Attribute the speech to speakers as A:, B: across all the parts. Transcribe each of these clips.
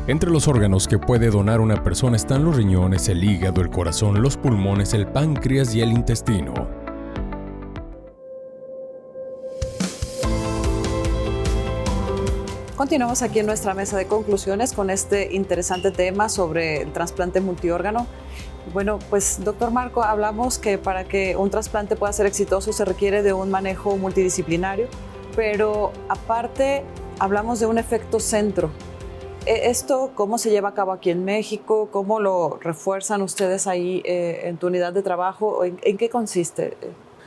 A: Entre los órganos que puede donar una persona están los riñones, el hígado, el corazón, los pulmones, el páncreas y el intestino.
B: Continuamos aquí en nuestra mesa de conclusiones con este interesante tema sobre el trasplante multiórgano. Bueno, pues doctor Marco, hablamos que para que un trasplante pueda ser exitoso se requiere de un manejo multidisciplinario, pero aparte hablamos de un efecto centro. ¿Esto cómo se lleva a cabo aquí en México? ¿Cómo lo refuerzan ustedes ahí en tu unidad de trabajo? ¿En qué consiste?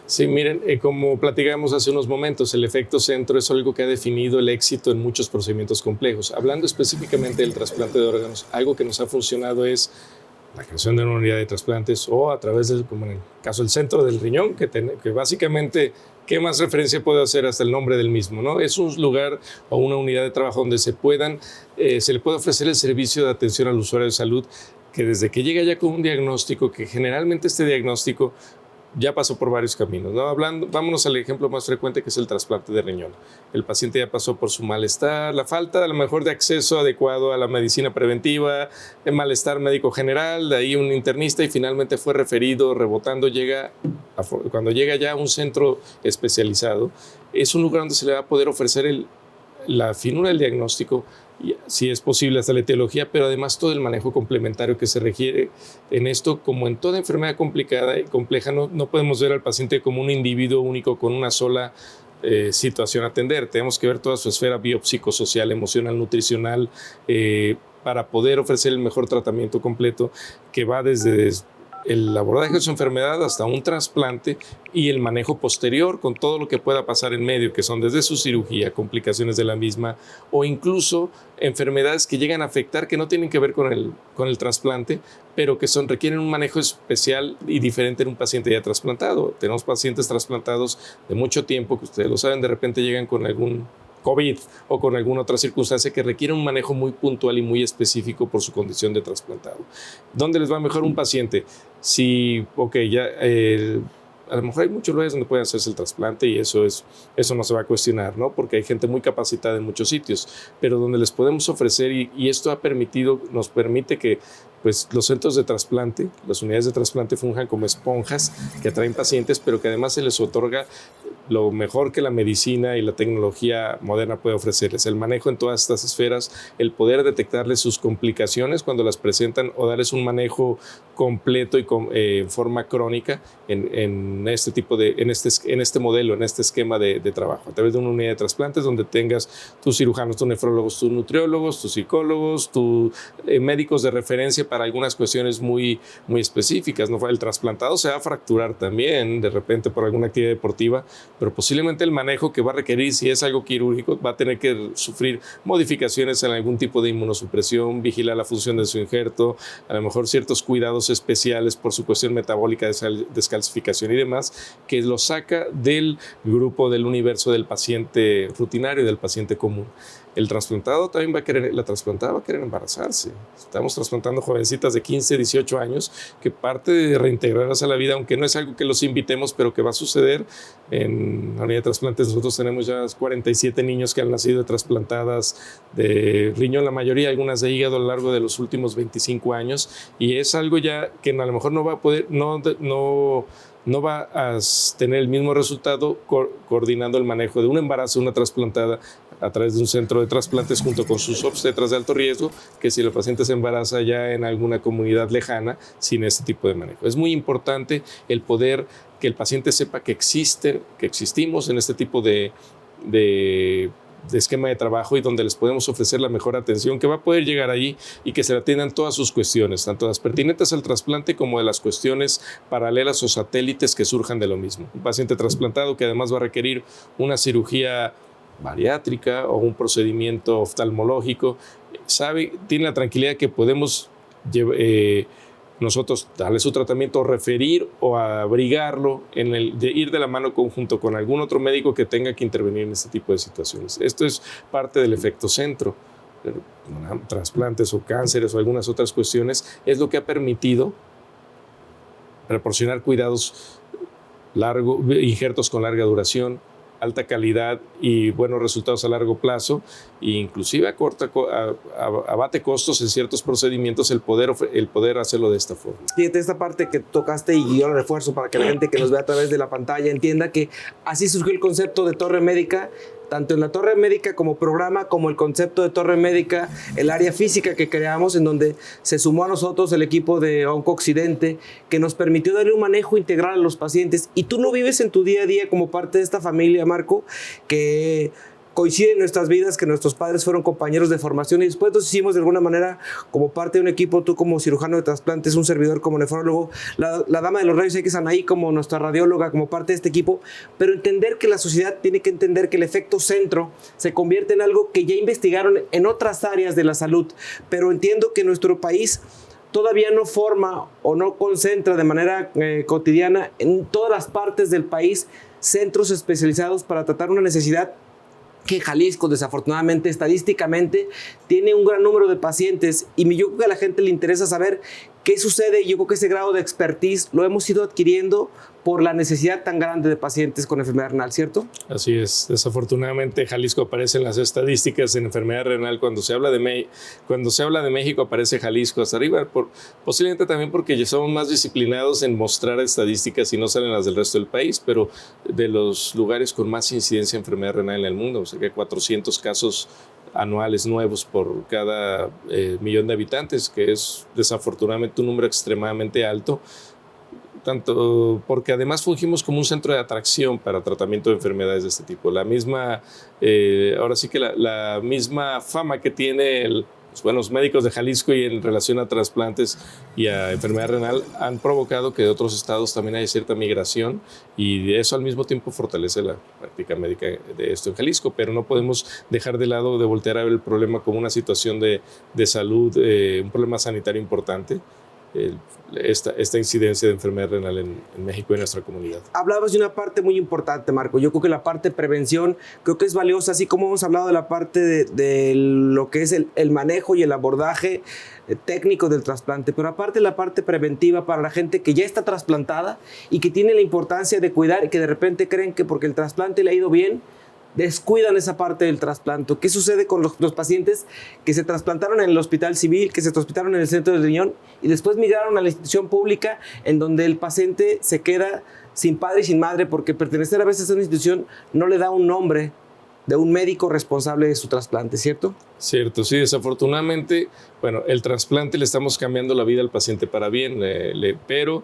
C: Sí, miren, como platicamos hace unos momentos, el efecto centro es algo que ha definido el éxito en muchos procedimientos complejos. Hablando específicamente del trasplante de órganos, algo que nos ha funcionado es la creación de una unidad de trasplantes o a través del, como en el caso del centro del riñón, que básicamente, ¿qué más referencia puede hacer hasta el nombre del mismo, ¿no? Es un lugar o una unidad de trabajo donde se le puede ofrecer el servicio de atención al usuario de salud, que desde que llega ya con un diagnóstico, que generalmente este diagnóstico ya pasó por varios caminos, ¿no? Vámonos al ejemplo más frecuente, que es el trasplante de riñón. El paciente ya pasó por su malestar, la falta a lo mejor de acceso adecuado a la medicina preventiva, el malestar médico general, de ahí un internista y finalmente fue referido, rebotando, cuando llega ya a un centro especializado, es un lugar donde se le va a poder ofrecer la finura del diagnóstico, y, si es posible, hasta la etiología, pero además todo el manejo complementario que se requiere en esto. Como en toda enfermedad complicada y compleja, no podemos ver al paciente como un individuo único con una sola situación a atender. Tenemos que ver toda su esfera biopsicosocial, emocional, nutricional, para poder ofrecer el mejor tratamiento completo, que va desde el abordaje de su enfermedad hasta un trasplante y el manejo posterior con todo lo que pueda pasar en medio, que son desde su cirugía, complicaciones de la misma o incluso enfermedades que llegan a afectar, que no tienen que ver con el trasplante, pero que requieren un manejo especial y diferente en un paciente ya trasplantado. Tenemos pacientes trasplantados de mucho tiempo, que ustedes lo saben, de repente llegan con algún COVID o con alguna otra circunstancia que requiere un manejo muy puntual y muy específico por su condición de trasplantado. ¿Dónde les va mejor un paciente? Si, a lo mejor hay muchos lugares donde pueden hacerse el trasplante y eso no se va a cuestionar, ¿no? Porque hay gente muy capacitada en muchos sitios, pero donde les podemos ofrecer, y esto nos permite que pues, los centros de trasplante, las unidades de trasplante funjan como esponjas que atraen pacientes, pero que además se les otorga lo mejor que la medicina y la tecnología moderna puede ofrecerles, el manejo en todas estas esferas, el poder detectarles sus complicaciones cuando las presentan o darles un manejo completo y en forma crónica en este modelo, en este esquema de trabajo, a través de una unidad de trasplantes donde tengas tus cirujanos, tus nefrólogos, tus nutriólogos, tus psicólogos, tus médicos de referencia para algunas cuestiones muy, muy específicas, ¿no? El trasplantado se va a fracturar también de repente por alguna actividad deportiva, pero posiblemente el manejo que va a requerir, si es algo quirúrgico, va a tener que sufrir modificaciones en algún tipo de inmunosupresión, vigilar la función de su injerto, a lo mejor ciertos cuidados especiales por su cuestión metabólica, descalcificación y demás, que lo saca del grupo, del universo del paciente rutinario, del paciente común. El trasplantado también la trasplantada va a querer embarazarse. Estamos trasplantando jovencitas de 15, 18 años que parte de reintegrarlas a la vida, aunque no es algo que los invitemos, pero que va a suceder. En la unidad de trasplantes nosotros tenemos ya 47 niños que han nacido trasplantadas de riñón, la mayoría, algunas de hígado a lo largo de los últimos 25 años, y es algo ya que a lo mejor no va a poder, no va a tener el mismo resultado coordinando el manejo de un embarazo, una trasplantada a través de un centro de trasplantes junto con sus obstetras de alto riesgo, que si el paciente se embaraza ya en alguna comunidad lejana sin este tipo de manejo. Es muy importante el poder que el paciente sepa que existimos en este tipo de esquema de trabajo y donde les podemos ofrecer la mejor atención, que va a poder llegar allí y que se le atiendan todas sus cuestiones, tanto las pertinentes al trasplante como de las cuestiones paralelas o satélites que surjan de lo mismo. Un paciente trasplantado que además va a requerir una cirugía bariátrica o un procedimiento oftalmológico, tiene la tranquilidad que podemos nosotros darle su tratamiento, referir o abrigarlo, ir de la mano conjunto con algún otro médico que tenga que intervenir en este tipo de situaciones. Esto es parte del efecto centro. Trasplantes o cánceres o algunas otras cuestiones es lo que ha permitido proporcionar cuidados injertos con larga duración, alta calidad y buenos resultados a largo plazo, e inclusive abate costos en ciertos procedimientos el poder hacerlo de esta forma.
D: Fíjate, esta parte que tocaste y yo la refuerzo para que la gente que nos ve a través de la pantalla entienda que así surgió el concepto de Torre Médica, tanto en la Torre Médica como programa, como el concepto de Torre Médica, el área física que creamos, en donde se sumó a nosotros el equipo de Onco-Occidente, que nos permitió darle un manejo integral a los pacientes. Y tú lo vives en tu día a día como parte de esta familia, Marco, que coincide en nuestras vidas, que nuestros padres fueron compañeros de formación y después nos hicimos de alguna manera como parte de un equipo, tú como cirujano de trasplantes, un servidor como nefrólogo, la dama de los rayos X Anaí como nuestra radióloga, como parte de este equipo, pero entender que la sociedad tiene que entender que el efecto centro se convierte en algo que ya investigaron en otras áreas de la salud, pero entiendo que nuestro país todavía no forma o no concentra de manera cotidiana en todas las partes del país centros especializados para tratar una necesidad que Jalisco, desafortunadamente, estadísticamente, tiene un gran número de pacientes y yo creo que a la gente le interesa saber qué sucede. Yo creo que ese grado de expertise lo hemos ido adquiriendo por la necesidad tan grande de pacientes con enfermedad renal, ¿cierto?
C: Así es. Desafortunadamente, Jalisco aparece en las estadísticas en enfermedad renal. Cuando se habla de México, aparece Jalisco hasta arriba. Posiblemente también porque ya somos más disciplinados en mostrar estadísticas y no salen las del resto del país, pero de los lugares con más incidencia de enfermedad renal en el mundo, o sea que 400 casos anuales nuevos por cada millón de habitantes, que es desafortunadamente un número extremadamente alto, tanto porque además fungimos como un centro de atracción para tratamiento de enfermedades de este tipo. La misma, ahora sí que la misma fama que tiene los médicos de Jalisco y en relación a trasplantes y a enfermedad renal han provocado que de otros estados también haya cierta migración y eso al mismo tiempo fortalece la práctica médica de esto en Jalisco, pero no podemos dejar de lado de voltear a ver el problema como una situación de salud, un problema sanitario importante. Esta incidencia de enfermedad renal en México y en nuestra comunidad.
D: Hablabas de una parte muy importante, Marco. Yo creo que la parte de prevención creo que es valiosa, así como hemos hablado de la parte de lo que es el manejo y el abordaje técnico del trasplante, pero aparte la parte preventiva para la gente que ya está trasplantada y que tiene la importancia de cuidar y que de repente creen que porque el trasplante le ha ido bien, descuidan esa parte del trasplante. ¿Qué sucede con los pacientes que se trasplantaron en el hospital civil, que se trasplantaron en el centro del riñón y después migraron a la institución pública en donde el paciente se queda sin padre y sin madre porque pertenecer a veces a una institución no le da un nombre de un médico responsable de su trasplante, ¿cierto?
C: Cierto, sí, desafortunadamente, bueno, el trasplante le estamos cambiando la vida al paciente para bien, pero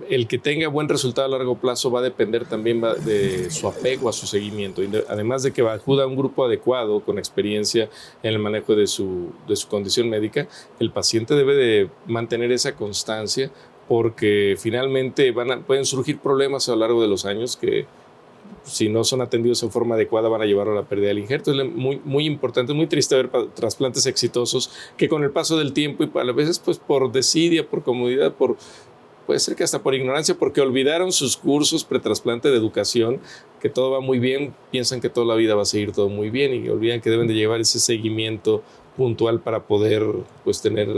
C: el que tenga buen resultado a largo plazo va a depender también de su apego a su seguimiento. Además de que acuda a un grupo adecuado con experiencia en el manejo de su condición médica, el paciente debe de mantener esa constancia porque finalmente pueden surgir problemas a lo largo de los años que si no son atendidos en forma adecuada van a llevar a la pérdida del injerto. Es muy, muy importante, muy triste ver trasplantes exitosos que con el paso del tiempo y a veces pues por desidia, por comodidad, puede ser que hasta por ignorancia, porque olvidaron sus cursos pretrasplante de educación, que todo va muy bien, piensan que toda la vida va a seguir todo muy bien y olvidan que deben de llevar ese seguimiento puntual para poder pues tener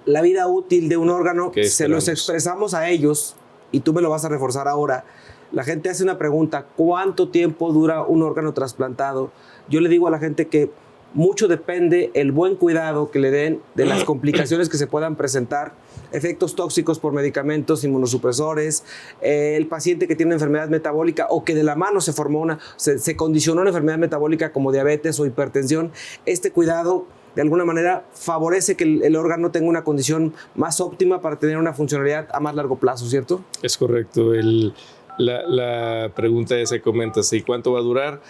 D: la vida útil de un órgano. Se los expresamos a ellos y tú me lo vas a reforzar ahora. La gente hace una pregunta: ¿cuánto tiempo dura un órgano trasplantado? Yo le digo a la gente que mucho depende el buen cuidado que le den de las complicaciones que se puedan presentar, efectos tóxicos por medicamentos inmunosupresores, el paciente que tiene una enfermedad metabólica o que de la mano se condicionó una enfermedad metabólica como diabetes o hipertensión. Este cuidado de alguna manera favorece que el órgano tenga una condición más óptima para tener una funcionalidad a más largo plazo, ¿cierto?
C: Es correcto. La pregunta esa que comentas, ¿y cuánto va a durar?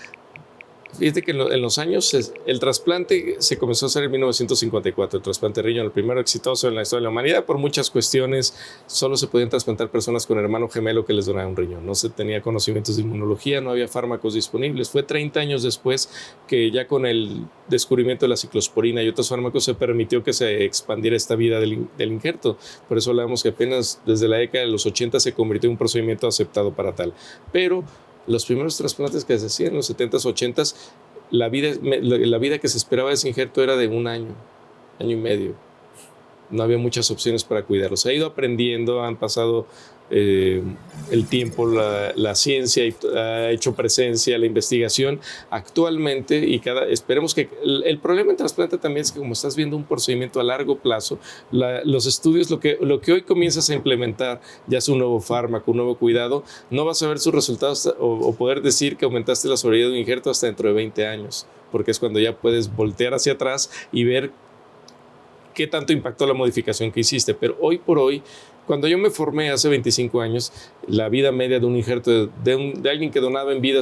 C: Fíjate que en los años el trasplante se comenzó a hacer en 1954, el trasplante de riñón, el primero exitoso en la historia de la humanidad. Por muchas cuestiones solo se podían trasplantar personas con hermano gemelo que les donara un riñón. No se tenía conocimientos de inmunología, no había fármacos disponibles. Fue 30 años después que ya con el descubrimiento de la ciclosporina y otros fármacos se permitió que se expandiera esta vida del injerto. Por eso hablamos que apenas desde la década de los 80 se convirtió en un procedimiento aceptado para tal. Pero los primeros trasplantes que se hacían en los 70s, 80s, la vida que se esperaba de ese injerto era de un año y medio. No había muchas opciones para cuidarlo. Se ha ido aprendiendo, han pasado el tiempo, la ciencia ha hecho presencia, la investigación actualmente, y esperemos que el problema en trasplante también es que como estás viendo un procedimiento a largo plazo, los estudios, lo que hoy comienzas a implementar, ya sea un nuevo fármaco, un nuevo cuidado, no vas a ver sus resultados o poder decir que aumentaste la sobrevida de un injerto hasta dentro de 20 años, porque es cuando ya puedes voltear hacia atrás y ver qué tanto impactó la modificación que hiciste. Pero hoy por hoy, cuando yo me formé hace 25 años, la vida media de un injerto, de alguien que donaba en vida,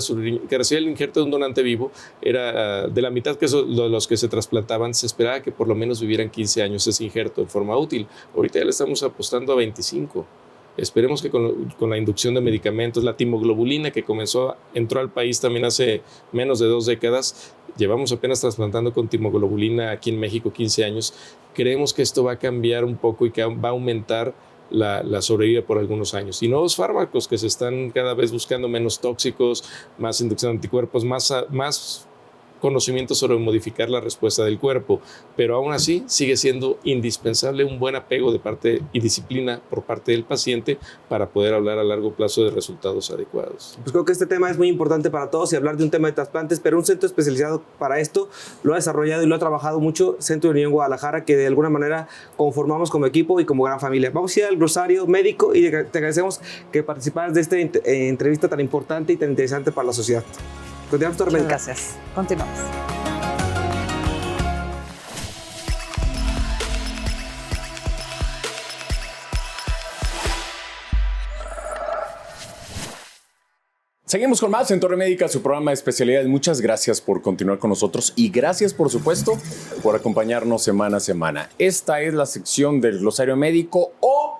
C: que recibía el injerto de un donante vivo, era de la mitad que los que se trasplantaban. Se esperaba que por lo menos vivieran 15 años ese injerto en forma útil. Ahorita ya le estamos apostando a 25. Esperemos que con la inducción de medicamentos, la timoglobulina que entró al país también hace menos de 2 décadas, llevamos apenas trasplantando con timoglobulina aquí en México 15 años, creemos que esto va a cambiar un poco y que va a aumentar la sobrevida por algunos años. Y nuevos fármacos que se están cada vez buscando, menos tóxicos, más inducción de anticuerpos, más conocimiento sobre modificar la respuesta del cuerpo, pero aún así sigue siendo indispensable un buen apego y disciplina por parte del paciente para poder hablar a largo plazo de resultados adecuados.
D: Pues creo que este tema es muy importante para todos y hablar de un tema de trasplantes, pero un centro especializado para esto lo ha desarrollado y lo ha trabajado mucho Centro de Unión Guadalajara, que de alguna manera conformamos como equipo y como gran familia. Vamos a ir al glosario médico y te agradecemos que participaras de esta entrevista tan importante y tan interesante para la sociedad. Continuamos, doctor Médica.
B: Gracias. Continuamos.
A: Seguimos con más en Torre Médica, su programa de especialidades. Muchas gracias por continuar con nosotros y gracias, por supuesto, por acompañarnos semana a semana. Esta es la sección del glosario médico o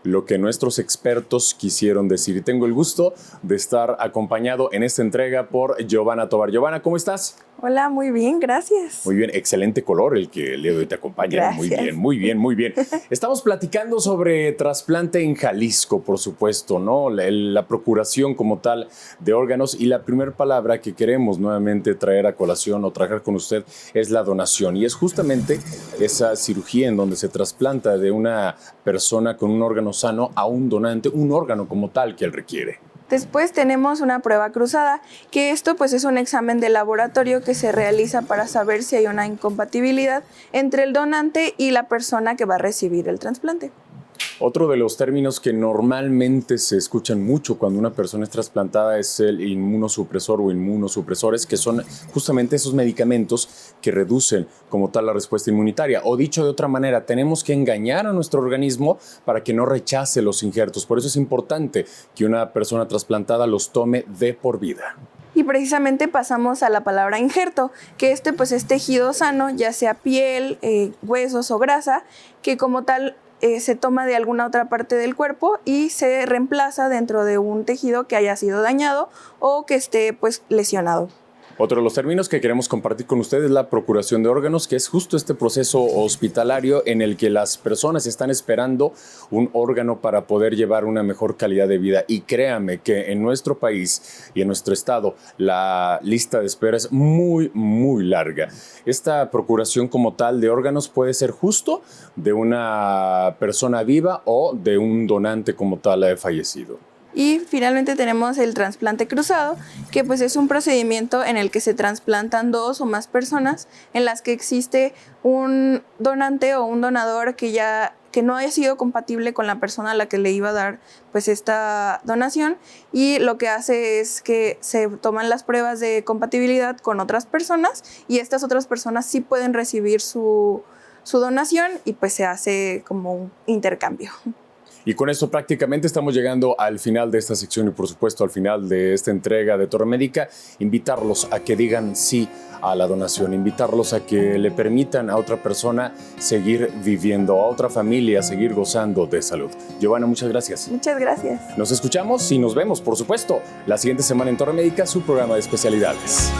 A: lo que nuestros expertos quisieron decir. Y tengo el gusto de estar acompañado en esta entrega por Giovanna Tovar. Giovanna, ¿cómo estás?
E: Hola, muy bien, gracias.
A: Muy bien, excelente color el que el día de hoy te acompaña.
E: Gracias.
A: Muy bien, muy bien, muy bien. Estamos platicando sobre trasplante en Jalisco, por supuesto, ¿no? La procuración como tal de órganos, y la primera palabra que queremos nuevamente traer a colación o traer con usted es la donación, y es justamente esa cirugía en donde se trasplanta de una persona con un órgano sano a un donante, un órgano como tal que él requiere.
E: Después tenemos una prueba cruzada, que esto pues es un examen de laboratorio que se realiza para saber si hay una incompatibilidad entre el donante y la persona que va a recibir el trasplante.
A: Otro de los términos que normalmente se escuchan mucho cuando una persona es trasplantada es el inmunosupresor o inmunosupresores, que son justamente esos medicamentos que reducen como tal la respuesta inmunitaria. O dicho de otra manera, tenemos que engañar a nuestro organismo para que no rechace los injertos. Por eso es importante que una persona trasplantada los tome de por vida.
E: Y precisamente pasamos a la palabra injerto, que pues es tejido sano, ya sea piel, huesos o grasa, que como tal se toma de alguna otra parte del cuerpo y se reemplaza dentro de un tejido que haya sido dañado o que esté pues lesionado.
A: Otro de los términos que queremos compartir con ustedes es la procuración de órganos, que es justo este proceso hospitalario en el que las personas están esperando un órgano para poder llevar una mejor calidad de vida. Y créame que en nuestro país y en nuestro estado la lista de espera es muy, muy larga. Esta procuración como tal de órganos puede ser justo de una persona viva o de un donante como tal fallecido.
E: Y finalmente tenemos el trasplante cruzado, que pues es un procedimiento en el que se trasplantan 2 o más personas, en las que existe un donante o un donador que no haya sido compatible con la persona a la que le iba a dar pues esta donación, y lo que hace es que se toman las pruebas de compatibilidad con otras personas y estas otras personas sí pueden recibir su donación y pues se hace como un intercambio.
A: Y con esto prácticamente estamos llegando al final de esta sección y por supuesto al final de esta entrega de Torre Médica. Invitarlos a que digan sí a la donación, invitarlos a que le permitan a otra persona seguir viviendo, a otra familia seguir gozando de salud. Giovanna, muchas gracias.
E: Muchas gracias.
A: Nos escuchamos y nos vemos, por supuesto, la siguiente semana en Torre Médica, su programa de especialidades.